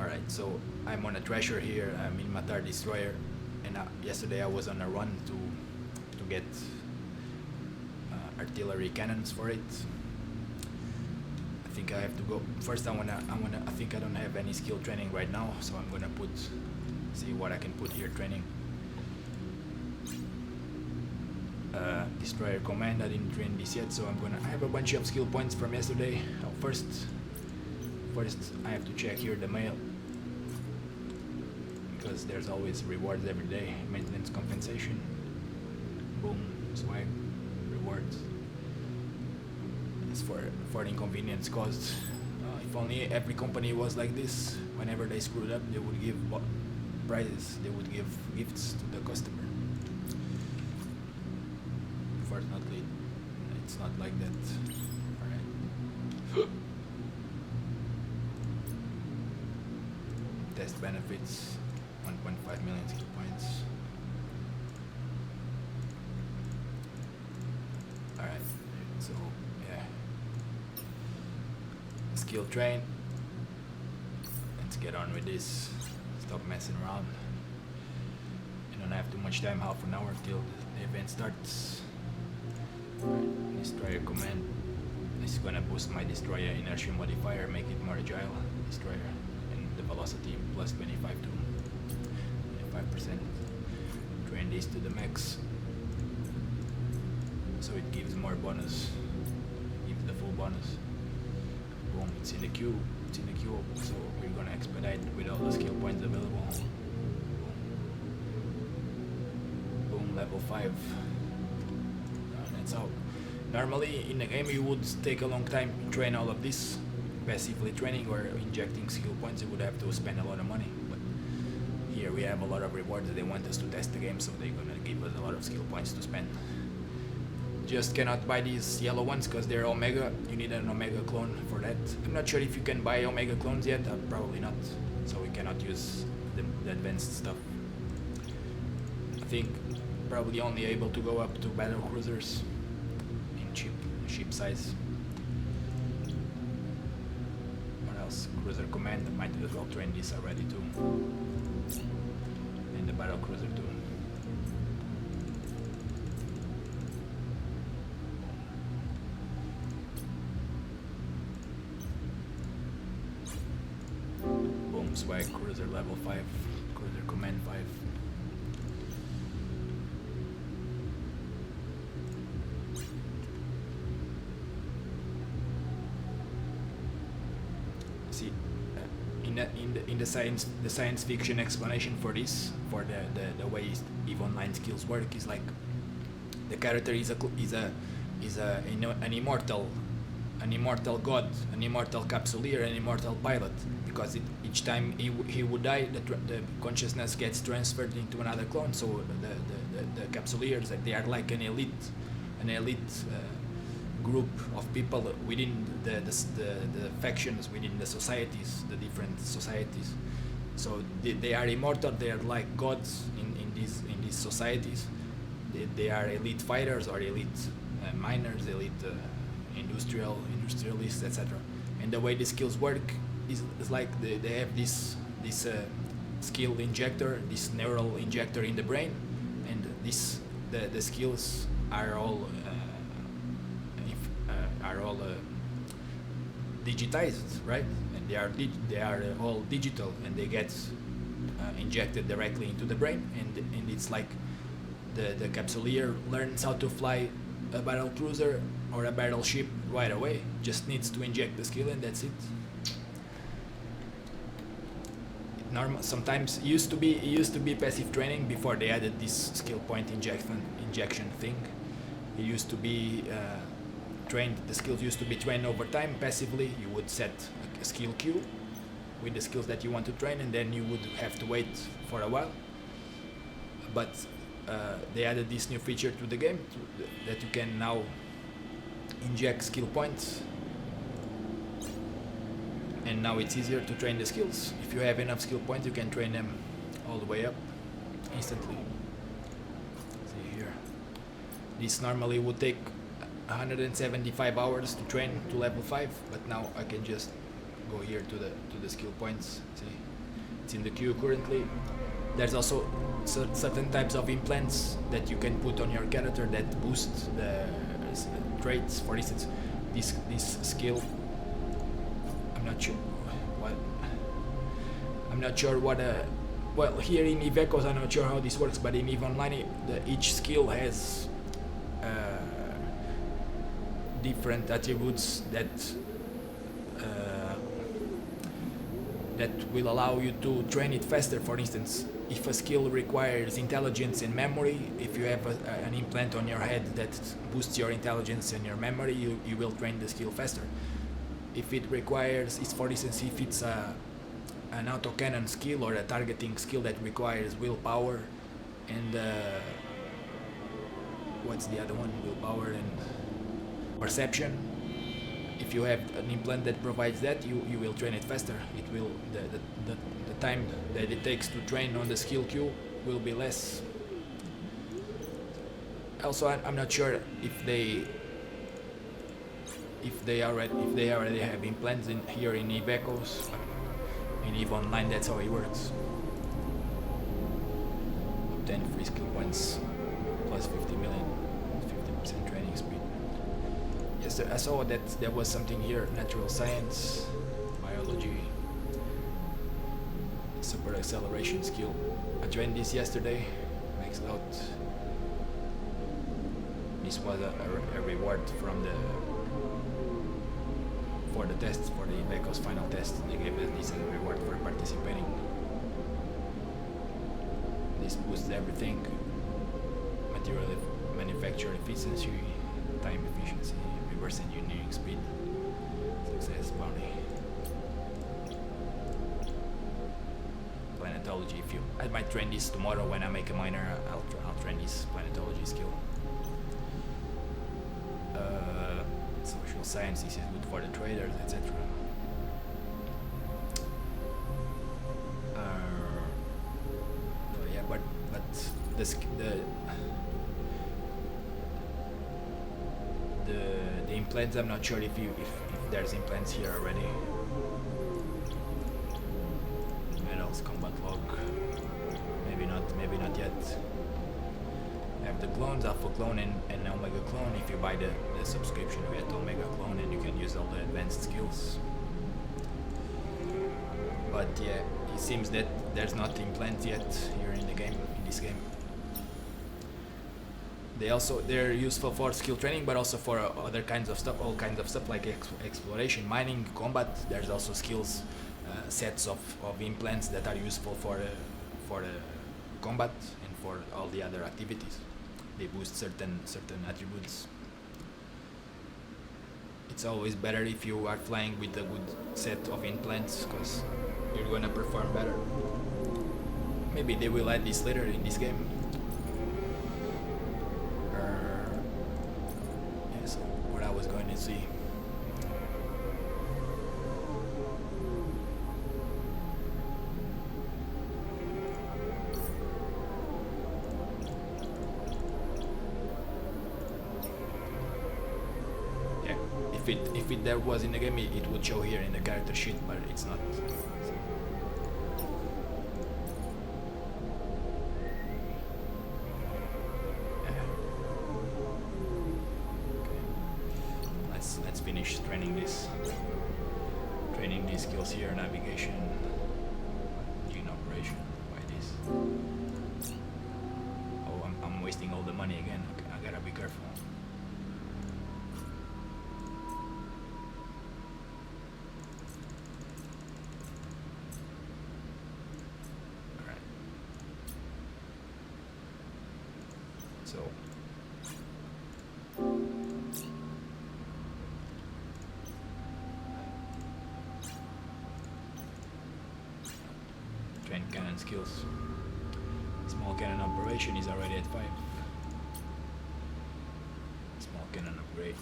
Alright, so I'm on a treasure here. I'm in Matar Destroyer, and yesterday I was on a run to get artillery cannons for it. I think I have to go first. I think I don't have any skill training right now, so I'm gonna see what I can put here training. Destroyer command, I didn't train this yet, so I have a bunch of skill points from yesterday. First I have to check here the mail, because there's always rewards every day. Maintenance compensation, boom, swag, rewards. It's for the inconvenience caused. If only every company was like this. Whenever they screwed up, they would give prizes, they would give gifts to the customer. Unfortunately, it's not like that. Alright. Test benefits, 1.5 million skill points. Alright, so yeah. Skill train. Let's get on with this. Stop messing around. I don't have too much time, half an hour till the event starts. Alright, destroyer command. This is gonna boost my destroyer inertia modifier, make it more agile. Destroyer. The velocity plus 25 to 25%. Train this to the max, so it gives more bonus, gives the full bonus. Boom, it's in the queue, so we're gonna expedite with all the skill points available. Boom, level 5. That's how. Normally in the game you would take a long time to train all of this. Passively training or injecting skill points, you would have to spend a lot of money, but here we have a lot of rewards. They want us to test the game, so they're gonna give us a lot of skill points to spend. Just cannot buy these yellow ones because they're Omega. You need an Omega clone for that. I'm not sure if you can buy Omega clones yet, probably not, so we cannot use the advanced stuff. I think probably only able to go up to battle cruisers in ship size. Cruiser command, I might as well train this already too, and the battle cruiser too. Boom, swag, cruiser level 5, cruiser command 5. See, in the science fiction explanation for this, for the way EVE Online skills work, is like the character is an immortal god, an immortal capsuleer, an immortal pilot, because each time he would die, the consciousness gets transferred into another clone. So the capsuleers, they are like an elite group of people within the factions, within the societies, the different societies. So they are immortal. They are like gods in these societies. They are elite fighters or elite miners, elite industrialists, etc. And the way the skills work is like they have this skill injector, this neural injector in the brain, and the skills are all digitized, right? And they are all digital, and they get injected directly into the brain, and it's like the capsuleer learns how to fly a battle cruiser or a battleship right away. Just needs to inject the skill, and that's it. Sometimes it used to be passive training before they added this skill point injection thing. It used to be trained. The skills used to be trained over time passively. You would set a skill queue with the skills that you want to train, and then you would have to wait for a while. But they added this new feature to the game that you can now inject skill points, and now it's easier to train the skills. If you have enough skill points, you can train them all the way up instantly. See here, This normally would take 175 hours to train to level 5, but now I can just go here to the skill points. See, it's in the queue currently. There's also certain types of implants that you can put on your character that boost the traits. For instance, this skill, I'm not sure what well, here in EVE Echoes I'm not sure how this works, but in EVE Online each skill has different attributes that will allow you to train it faster. For instance, if a skill requires intelligence and memory, if you have an implant on your head that boosts your intelligence and your memory, you will train the skill faster. If it requires, for instance, if it's an autocannon skill or a targeting skill that requires willpower and what's the other one? Willpower and perception. If you have an implant that provides that, you will train it faster. It will the time that it takes to train on the skill queue will be less. Also, I'm not sure if they already have implants in here in EVE Echoes. In EVE Online, that's how it works. Obtain free skill points plus 50 million, 50% training speed. Yes, I saw that there was something here: natural science, biology, super acceleration skill. I trained this yesterday, maxed out. This was a reward from for the tests, for the EVE Echoes final test. They gave us this as a reward for participating. This boosts everything: material manufacture efficiency, time efficiency, reverse engineering speed, success bounty, planetology. I might train this tomorrow when I make a minor. I'll train this planetology skill. Social science, this is good for the traders, etc. Yeah, but the implants, I'm not sure if there's implants here already. Medals, combat log, maybe not yet. Have the clones, Alpha Clone and Omega Clone. If you buy the subscription, you get Omega Clone and you can use all the advanced skills. But yeah, it seems that there's not implants yet here in this game. They're useful for skill training, but also for other kinds of stuff, all kinds of stuff like exploration, mining, combat. There's also skills, sets of implants that are useful for combat and for all the other activities. They boost certain attributes. It's always better if you are flying with a good set of implants, because you're gonna perform better. Maybe they will add this later in this game. So what I was going to see. If it there was in the game, it would show here in the character sheet, but it's not. Let's finish training these skills here. Navigation, gene operation. Why this? Oh, I'm wasting all the money again. I gotta be careful. So train cannon skills. Small cannon operation is already at 5. Small cannon upgrade.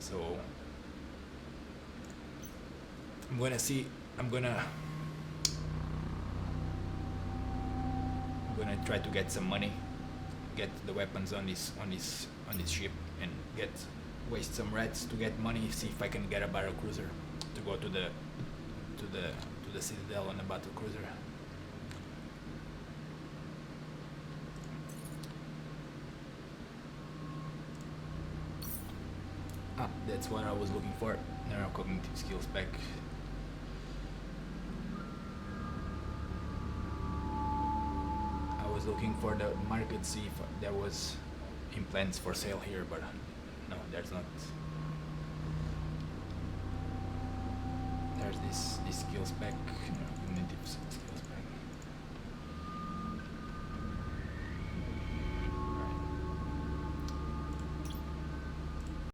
So I'm gonna see. I'm gonna try to get some money, get the weapons on this ship, and waste some reds to get money. See if I can get a battle cruiser to go to the Citadel on a battle cruiser. Ah, that's what I was looking for. Neurocognitive skills pack. I was looking for the market, see if there was implants for sale here, but no, there's not. There's this skills pack, neurocognitive skills.